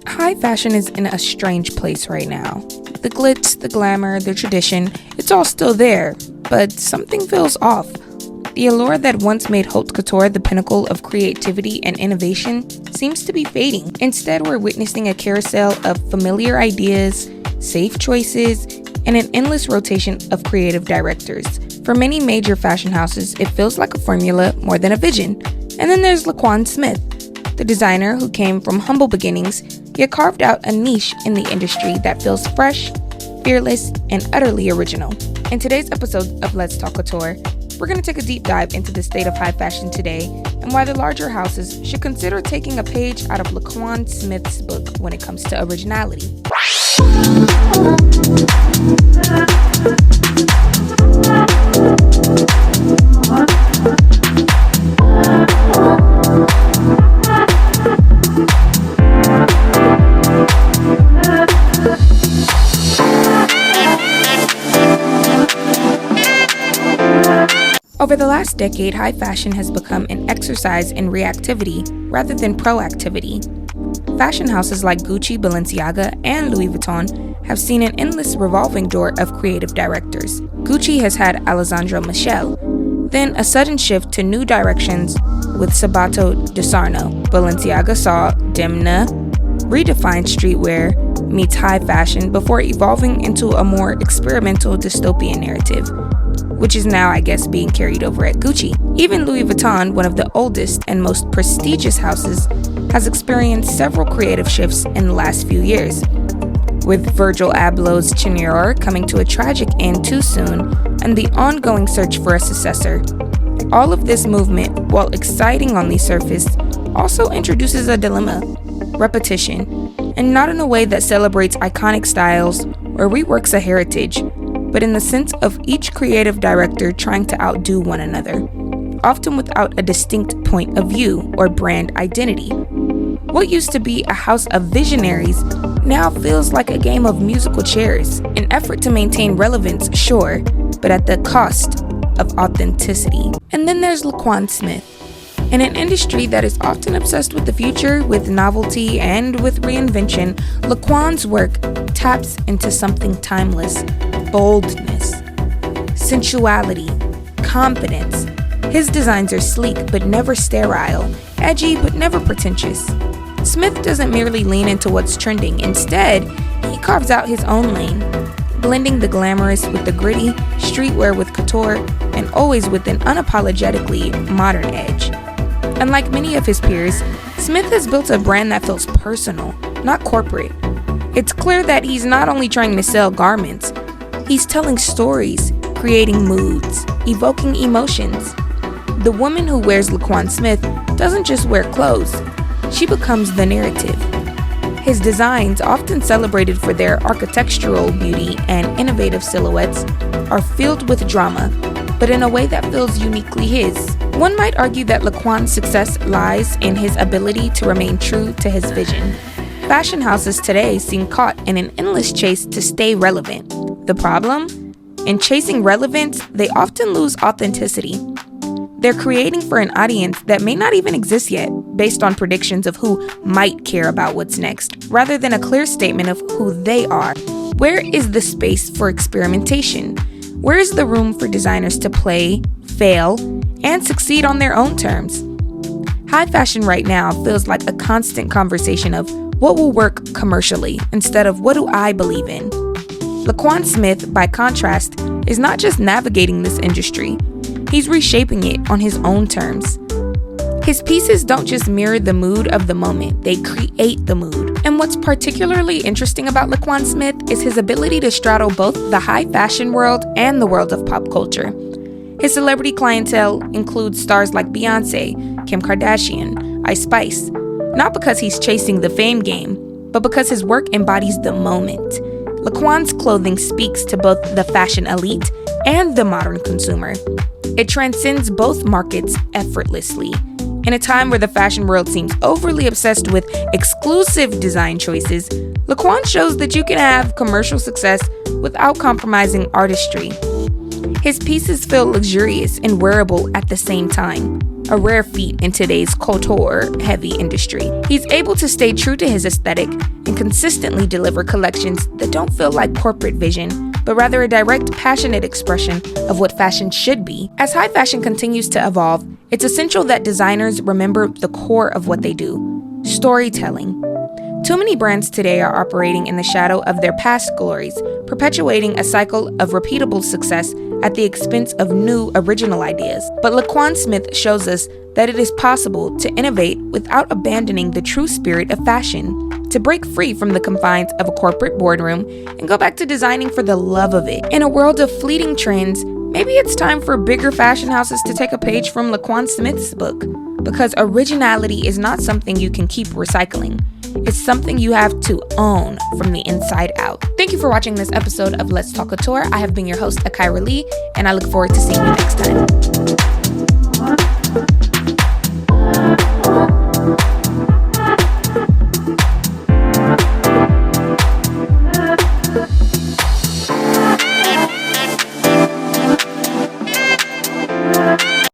High fashion is in a strange place right now. The glitz, the glamour, the tradition, it's all still there, but something feels off. The allure that once made haute couture the pinnacle of creativity and innovation seems to be fading. Instead, we're witnessing a carousel of familiar ideas, safe choices, and an endless rotation of creative directors. For many major fashion houses, it feels like a formula more than a vision. And then there's Laquan Smith, the designer who came from humble beginnings, yet carved out a niche in the industry that feels fresh, fearless, and utterly original. In today's episode of Let's Talk Couture, we're going to take a deep dive into the state of high fashion today and why the larger houses should consider taking a page out of Laquan Smith's book when it comes to originality. Over the last decade, high fashion has become an exercise in reactivity rather than proactivity. Fashion houses like Gucci, Balenciaga, and Louis Vuitton have seen an endless revolving door of creative directors. Gucci has had Alessandro Michele, then a sudden shift to new directions with Sabato De Sarno. Balenciaga saw Demna redefine streetwear meets high fashion before evolving into a more experimental dystopian narrative, which is now, I guess, being carried over at Gucci. Even Louis Vuitton, one of the oldest and most prestigious houses, has experienced several creative shifts in the last few years, with Virgil Abloh's Chenier coming to a tragic end too soon and the ongoing search for a successor. All of this movement, while exciting on the surface, also introduces a dilemma: repetition, and not in a way that celebrates iconic styles or reworks a heritage, but in the sense of each creative director trying to outdo one another, often without a distinct point of view or brand identity. What used to be a house of visionaries now feels like a game of musical chairs, an effort to maintain relevance, sure, but at the cost of authenticity. And then there's Laquan Smith. In an industry that is often obsessed with the future, with novelty, and with reinvention, Laquan's work taps into something timeless: boldness, sensuality, confidence. His designs are sleek but never sterile, edgy but never pretentious. Smith doesn't merely lean into what's trending. Instead, he carves out his own lane, blending the glamorous with the gritty, streetwear with couture, and always with an unapologetically modern edge. Unlike many of his peers, Smith has built a brand that feels personal, not corporate. It's clear that he's not only trying to sell garments, he's telling stories, creating moods, evoking emotions. The woman who wears Laquan Smith doesn't just wear clothes, she becomes the narrative. His designs, often celebrated for their architectural beauty and innovative silhouettes, are filled with drama, but in a way that feels uniquely his. One might argue that Laquan's success lies in his ability to remain true to his vision. Fashion houses today seem caught in an endless chase to stay relevant. The problem? In chasing relevance, they often lose authenticity. They're creating for an audience that may not even exist yet, based on predictions of who might care about what's next, rather than a clear statement of who they are. Where is the space for experimentation? Where is the room for designers to play, fail, and succeed on their own terms? High fashion right now feels like a constant conversation of what will work commercially instead of what do I believe in. Laquan Smith, by contrast, is not just navigating this industry, he's reshaping it on his own terms. His pieces don't just mirror the mood of the moment, they create the mood. And what's particularly interesting about Laquan Smith is his ability to straddle both the high fashion world and the world of pop culture. His celebrity clientele includes stars like Beyonce, Kim Kardashian, Ice Spice, not because he's chasing the fame game, but because his work embodies the moment. Laquan's clothing speaks to both the fashion elite and the modern consumer. It transcends both markets effortlessly. In a time where the fashion world seems overly obsessed with exclusive design choices, Laquan shows that you can have commercial success without compromising artistry. His pieces feel luxurious and wearable at the same time, a rare feat in today's couture-heavy industry. He's able to stay true to his aesthetic and consistently deliver collections that don't feel like corporate vision, but rather a direct, passionate expression of what fashion should be. As high fashion continues to evolve, it's essential that designers remember the core of what they do: storytelling. Too many brands today are operating in the shadow of their past glories, perpetuating a cycle of repeatable success at the expense of new, original ideas. But Laquan Smith shows us that it is possible to innovate without abandoning the true spirit of fashion, to break free from the confines of a corporate boardroom and go back to designing for the love of it. In a world of fleeting trends, maybe it's time for bigger fashion houses to take a page from Laquan Smith's book, because originality is not something you can keep recycling. It's something you have to own from the inside out. Thank you for watching this episode of Let's Talk Couture. I have been your host, Akira Leigh, and I look forward to seeing you next time.